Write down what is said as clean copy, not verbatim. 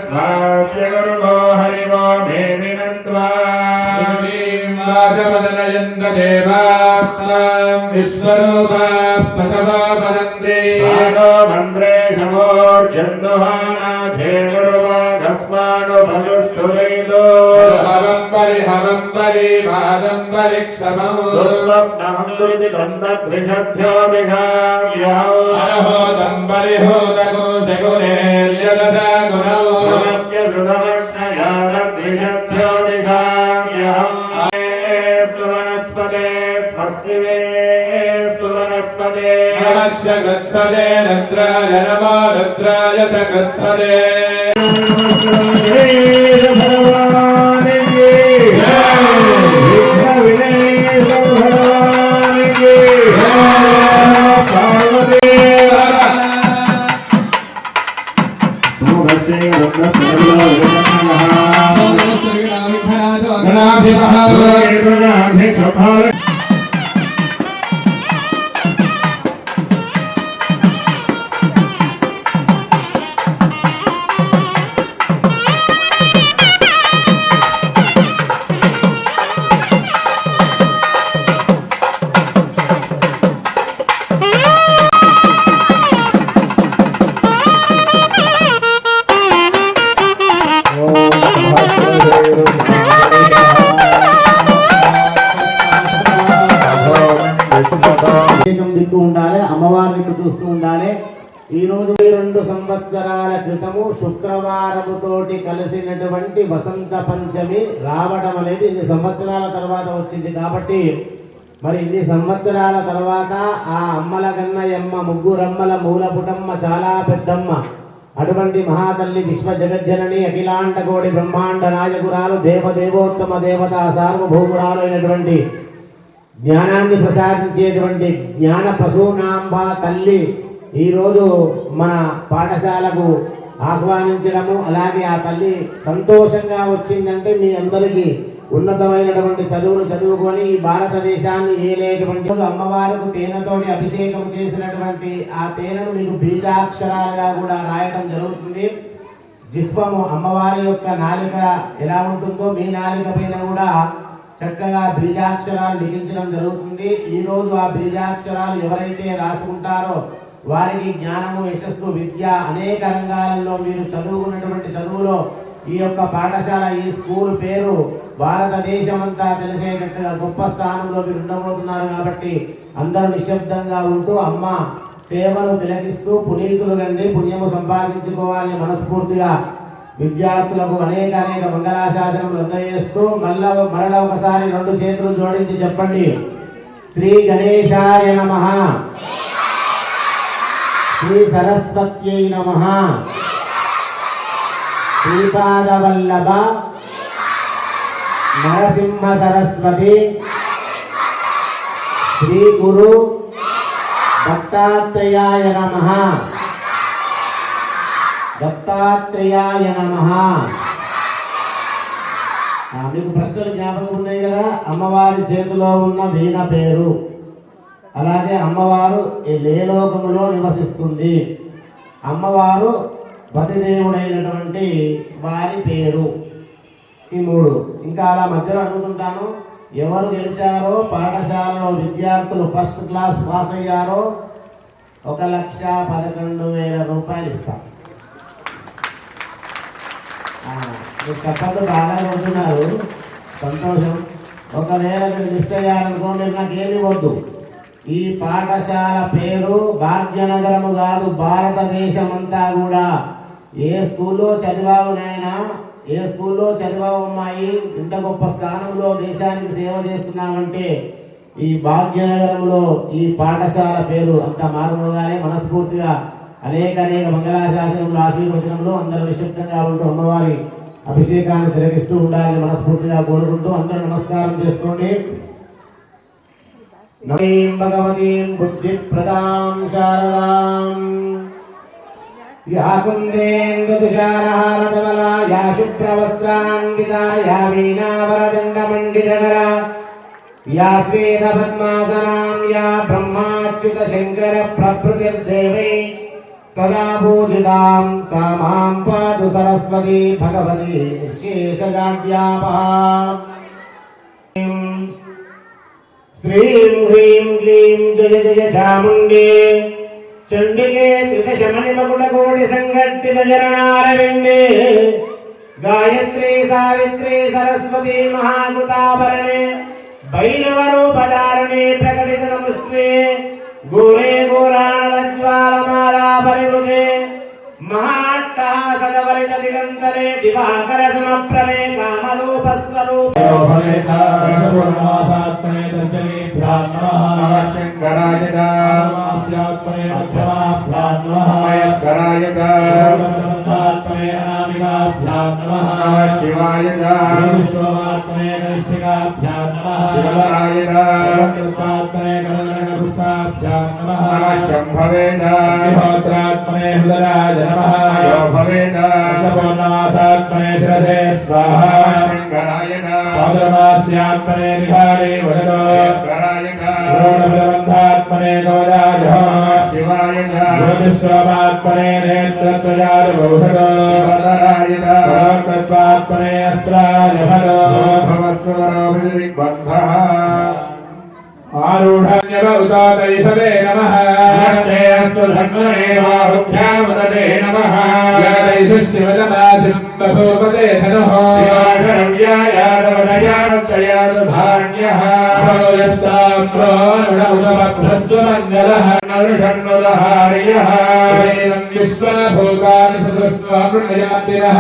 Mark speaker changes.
Speaker 1: स्वास्य गुरुगो हरिवो मे विनन्त्वा
Speaker 2: वाचमदनयन्त देवास्तां विश्वरूपा पशवो वदन्ति
Speaker 1: सानो मन्द्रे समोर्जन्दुहानाधेनुर्वागस्मानो भजुष्टुवेदो
Speaker 2: हवं परिवादं परिक्षमौ
Speaker 1: दुःस्वप्नं दुरिति बन्धद्विषभ्यो विषाम्यहौ
Speaker 2: अरहो दम्बरिहोदकोशगुणेर्यदशा गुणौ
Speaker 1: नमस्य श्रुतवर्षयादद्विषभ्यो विषाम्यहम् वनस्पते स्वस्ति वे वनस्पते
Speaker 2: नमस्य गत्सदे रुद्राय नमो रुद्राय च गत्सदे
Speaker 1: भगवान् की विघ्नविनायक भगवान् की पार्वती
Speaker 3: దిక్కు ఉండాలి, అమ్మవారి దిక్కు చూస్తూ ఉండాలి. ఈ రోజు 2 సంవత్సరాల క్రితము శుక్రవారముతోటి కలిసినటువంటి వసంత పంచమి రావడం అనేది ఇన్ని సంవత్సరాల తర్వాత వచ్చింది. కాబట్టి మరి ఇన్ని సంవత్సరాల తర్వాత ఆ అమ్మల గన్నయమ్మ ముగ్గురమ్మల మూలపుటమ్మ చాలా పెద్దమ్మ అటువంటి మహాతల్లి విశ్వ జగజ్జనని అఖిలాండ కోడి బ్రహ్మాండ నాయకురాలు దేవదేవోత్తమ దేవత సార్వభౌమురాలు అయినటువంటి జ్ఞానాన్ని ప్రసాదించేటువంటి జ్ఞాన ప్రసూనాంబ తల్లి ఈరోజు మన పాఠశాలకు ఆహ్వానించడము, అలాగే ఆ తల్లి సంతోషంగా వచ్చిందంటే మీ అందరికీ ఉన్నతమైనటువంటి చదువులు చదువుకొని ఈ భారతదేశాన్ని ఏలేటువంటి అమ్మవారికి తేనెతోటి అభిషేకం చేసినటువంటి ఆ తేనెను మీకు బీజాక్షరాలుగా కూడా రాయటం జరుగుతుంది. జిహ్వము అమ్మవారి యొక్క నాలిక ఎలా ఉంటుందో మీ నాలిక పైన కూడా చక్కగా బీజాక్షరాలు లిఖించడం జరుగుతుంది. ఈరోజు ఆ బీజాక్షరాలు ఎవరైతే రాసుకుంటారో వారికి జ్ఞానము, యశస్సు, విద్య అనేక రంగాలలో మీరు చదువుకున్నటువంటి చదువులో ఈ యొక్క పాఠశాల, ఈ స్కూల్ పేరు భారతదేశమంతా తెలిసేటట్టుగా గొప్ప స్థానంలో మీరు ఉండబోతున్నారు. కాబట్టి అందరూ నిశ్శబ్దంగా ఉంటూ అమ్మ సేవలు తిలకిస్తూ పునీతులు కండి పుణ్యము సంపాదించుకోవాలని మనస్ఫూర్తిగా విద్యార్థులకు అనేక మంగళాశాసనములు అందజేస్తూ మరల ఒకసారి 2 చేతులు జోడించి చెప్పండి. శ్రీ గణేశాయ నమః, శ్రీ సరస్వత్యై నమః, శ్రీపాదవల్లభ నరసింహ సరస్వతి శ్రీ గురు దత్తాత్రేయాయ నమః, దత్తాత్రేయాయ నమః. మీకు ప్రశ్నలు జ్ఞాపకం ఉన్నాయి కదా. అమ్మవారి చేతిలో ఉన్న వీణ పేరు, అలాగే అమ్మవారు ఈ లేలోకములో నివసిస్తుంది, అమ్మవారు పతిదేవుడైనటువంటి వారి పేరు, ఈ 3. ఇంకా అలా మధ్యలో అడుగుతుంటాను, ఎవరు గెలిచారో పాఠశాలలో విద్యార్థులు ఫస్ట్ క్లాస్ పాస్ అయ్యారో 1,11,000 రూపాయలు ఇస్తాం. మీరు చెప్పండి, బాగా కొడుతున్నారు, సంతోషం. ఒకవేళ మీరు మిస్ అయ్యారనుకో మీరు నాకేమి వద్దు. ఈ పాఠశాల పేరు భాగ్యనగరము కాదు, భారతదేశం అంతా కూడా ఏ స్కూల్లో చదివావు నాయనా, ఏ స్కూల్లో చదివావు అమ్మాయి, ఇంత గొప్ప స్థానంలో దేశానికి సేవ చేస్తున్నామంటే ఈ భాగ్యనగరంలో ఈ పాఠశాల పేరు అంత మారుమోగానే మనస్ఫూర్తిగా అనేక మంగళాశాసనములు ఆశీర్వచనములు అందరూ నిశ్శబ్దంగా ఉంటూ అమ్మవారి అభిషేకాన్ని తిలకిస్తూ ఉండాలని మనస్ఫూర్తిగా కోరుకుంటూ అందరూ నమస్కారం చేసుకోండి. నమీం భగవతీం బుద్ధిప్రదాం శారదాం యా కుందేందుషారహారధవలా యా శుభ్రవస్త్రాన్వితా యా వీణావరదండమండితకరా యా శ్వేతపద్మాసనాం యా బ్రహ్మాచ్యుత శంకర ప్రభృతిర్దేవై सदा पूजितां सा मां पातु सरस्वती भगवती निःशेषजाड्यापहा श्रीं ह्रीं क्लीं जय जय चामुण्डे चण्डिके त्रिदशमणिमकुटकोटिसङ्घट्टितचरणारविन्दे गायत्री सावित्री सरस्वती महाकृताभरणे भैरवरूपधारिणे प्रकटितनमुष्णे गोरे गोराणज्वालमाला परिवृते महाट्टहासदवलितदिगन्तरे दिवाकरसमप्रमे कामरूपस्वरूपे
Speaker 2: शङ्कराय शिवाय शिवराय शंभवे होत्रात्मने हृदराय नमः पूर्णमासात्मने शिरसे स्वाहा शंकराय भाद्रमास्यात्मने विहारे वदतो रोणबलबन्धात्मने गौराय शिवाय ज्योतिष्वात्मने नेत्रत्वजाय बहुधतो सर्वतत्त्वात्मने अस्त्राय भतो भवस्वरोभिर्बन्धः आरूढन्यव उदातैषवे नमः नमस्ते अस्तु धन्वने बाहुभ्यामुदते नमः यादैषुशिवदमासिं बभूपते धनुः शिवाशरव्यायादवनयादयादधान्यः यस्ताम्रोणुदमभ्रस्वमङ्गलः नरुषण्णुदहार्यः एवं विश्वभूतानि सदृष्ट्वा मृणयातिरः